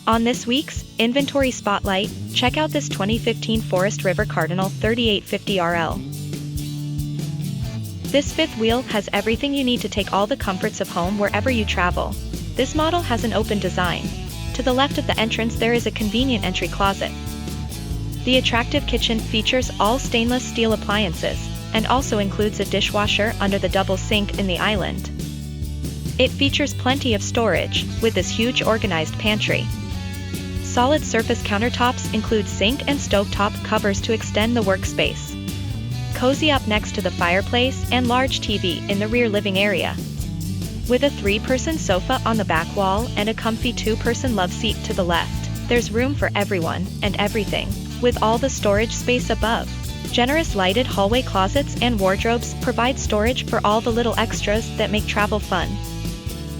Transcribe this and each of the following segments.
On this week's Inventory Spotlight, check out this 2015 Forest River Cardinal 3850RL. This fifth wheel has everything you need to take all the comforts of home wherever you travel. This model has an open design. To the left of the entrance there is a convenient entry closet. The attractive kitchen features all stainless steel appliances, and also includes a dishwasher under the double sink in the island. It features plenty of storage, with this huge organized pantry. Solid surface countertops include sink and stovetop covers to extend the workspace. Cozy up next to the fireplace and large TV in the rear living area. With a 3-person sofa on the back wall and a comfy 2-person love seat to the left, there's room for everyone and everything, with all the storage space above. Generous lighted hallway closets and wardrobes provide storage for all the little extras that make travel fun.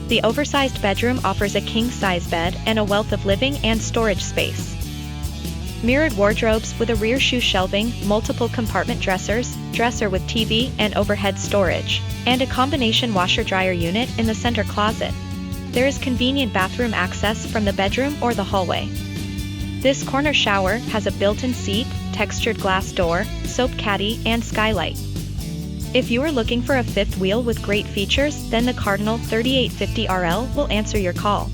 The oversized bedroom offers a king-size bed and a wealth of living and storage space. Mirrored wardrobes with a rear shoe shelving, multiple compartment dresser with TV and overhead storage, and a combination washer-dryer unit in the center closet. There is convenient bathroom access from the bedroom or the hallway. This corner shower has a built-in seat, textured glass door, soap caddy, and skylight. If you are looking for a fifth wheel with great features, then the Cardinal 3850RL will answer your call.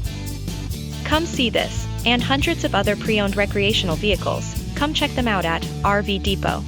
Come see this, and hundreds of other pre-owned recreational vehicles. Come check them out at RV Depot.